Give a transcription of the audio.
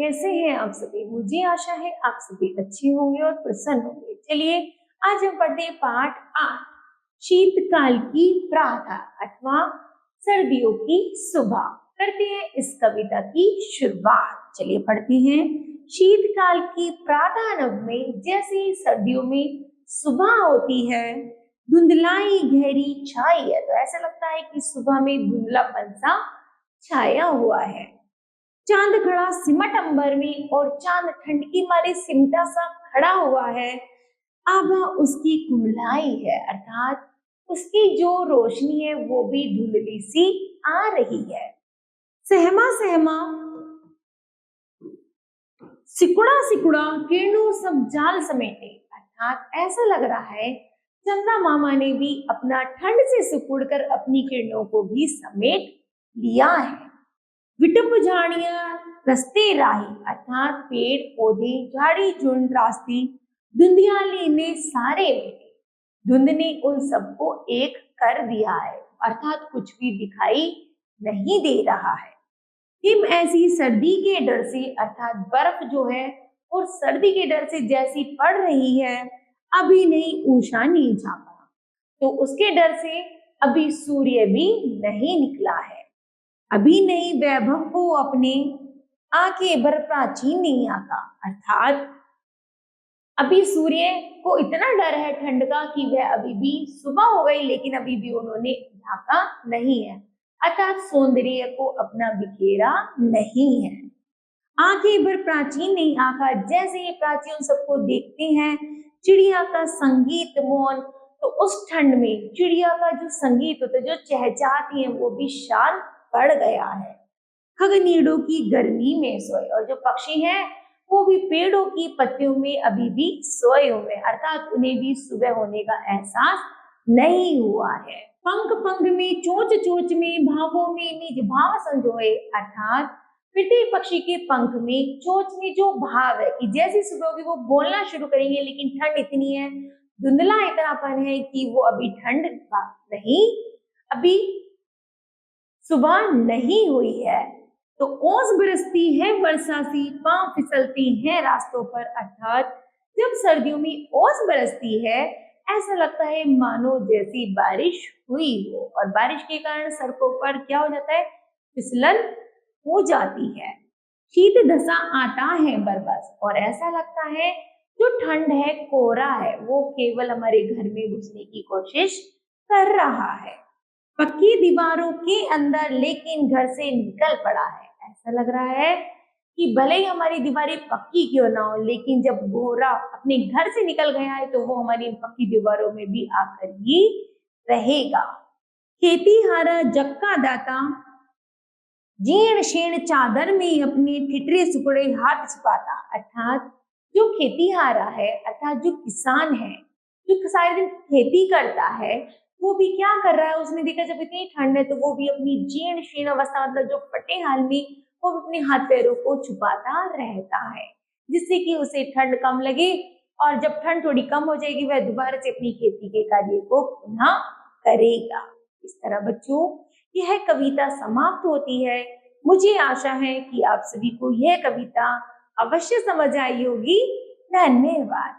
कैसे हैं आप सभी? मुझे आशा है आप सभी अच्छे होंगे और प्रसन्न होंगे। चलिए आज हम पढ़ते हैं पाठ 8 शीतकाल की प्रातः अथवा सर्दियों की सुबह। करते हैं इस कविता की शुरुआत। चलिए पढ़ते हैं। शीतकाल की प्रातः नभ में जैसे ही सर्दियों में सुबह होती है, धुंधलाई गहरी छाई है, तो ऐसा लगता है कि सुबह में धुंधलापन सा छाया हुआ है। चांद खड़ा सिमट अंबर में और चांद ठंड की मारे सिमटा सा खड़ा हुआ है। आभा उसकी कुमलाई है, अर्थात उसकी जो रोशनी है वो भी धुंधली सी आ रही है। सहमा सहमा सिकुड़ा सिकुड़ा किरणों सब जाल समेटे, अर्थात ऐसा लग रहा है चंदा मामा ने भी अपना ठंड से सिकुड़कर अपनी किरणों को भी समेट लिया है। विटप झाड़ियां रस्ते राही, अर्थात पेड़ पौधे झाड़ी झुंड रास्ते धुंधियाली ने सारे मेटे। धुंध ने उन सबको एक कर दिया है, अर्थात कुछ भी दिखाई नहीं दे रहा है। हिम ऐसी सर्दी के डर से, अर्थात बर्फ जो है और सर्दी के डर से जैसी पड़ रही है, अभी नहीं उषा नहीं झांका, तो उसके डर से अभी सूर्य भी नहीं निकला है। अभी नहीं वैभव को अपने आंखें भर प्राचीन नहीं आका, अर्थात अभी सूर्य को इतना डर है ठंड का कि वह अभी भी सुबह हो गई लेकिन अभी भी उन्होंने ढाका नहीं है, अर्थात सौंदर्य को अपना बिखेरा नहीं है। आंखें भर प्राचीन नहीं आका, जैसे ये प्राची उन सबको देखते हैं। चिड़िया का संगीत मौन, तो उस ठंड में चिड़िया का जो संगीत होता है, जो चहचहाती है, वो भी शांत पड़ गया है। खगनीड़ों की गर्मी में सोए, और जो पक्षी हैं वो भी पेड़ों की पत्तियों में अभी भी सोए हुए, अर्थात उन्हें भी सुबह होने का एहसास नहीं हुआ है। पंख पंख में चोंच चोंच में भावों में निज भाव संजोए, अर्थात प्रत्येक पक्षी के पंख में चोंच में जो भाव है कि जैसी सुबह होगी वो बोलना शुरू करेंगे, लेकिन ठंड इतनी है, धुंधला इतनापन है कि वो अभी ठंड नहीं, अभी सुबह नहीं हुई है। तो ओस बरसती है वर्षा सी, पांव फिसलती हैं रास्तों पर, अर्थात जब सर्दियों में ओस बरसती है ऐसा लगता है मानो जैसी बारिश हुई हो, और बारिश के कारण सड़कों पर क्या हो जाता है, फिसलन हो जाती है। शीत दशा आता है बरबस, और ऐसा लगता है जो ठंड है, कोहरा है, वो केवल हमारे घर में घुसने की कोशिश कर रहा है। पक्की दीवारों के अंदर लेकिन घर से निकल पड़ा है, ऐसा लग रहा है कि भले ही हमारी दीवारें पक्की क्यों ना हो, लेकिन जब गोरा अपने घर से निकल गया है तो वो हमारी पक्की दीवारों में भी आकर ही रहेगा। खेती हारा जक्का दाता जीर्ण शीर्ण चादर में अपने ठिठरे सुकड़े हाथ छिपाता, अर्थात जो खेती हारा है, अर्थात जो किसान है, जो सारे दिन खेती करता है, वो भी क्या कर रहा है, उसने देखा जब इतनी ठंड है तो वो भी अपनी जीर्ण शीर्ण अवस्था, मतलब जो फटे हाल में, वो अपने हाथ पैरों को छुपाता रहता है, जिससे कि उसे ठंड कम लगे, और जब ठंड थोड़ी कम हो जाएगी वह दोबारा से अपनी खेती के कार्य को पुनः करेगा। इस तरह बच्चों यह कविता समाप्त होती है। मुझे आशा है कि आप सभी को यह कविता अवश्य समझ आई होगी। धन्यवाद।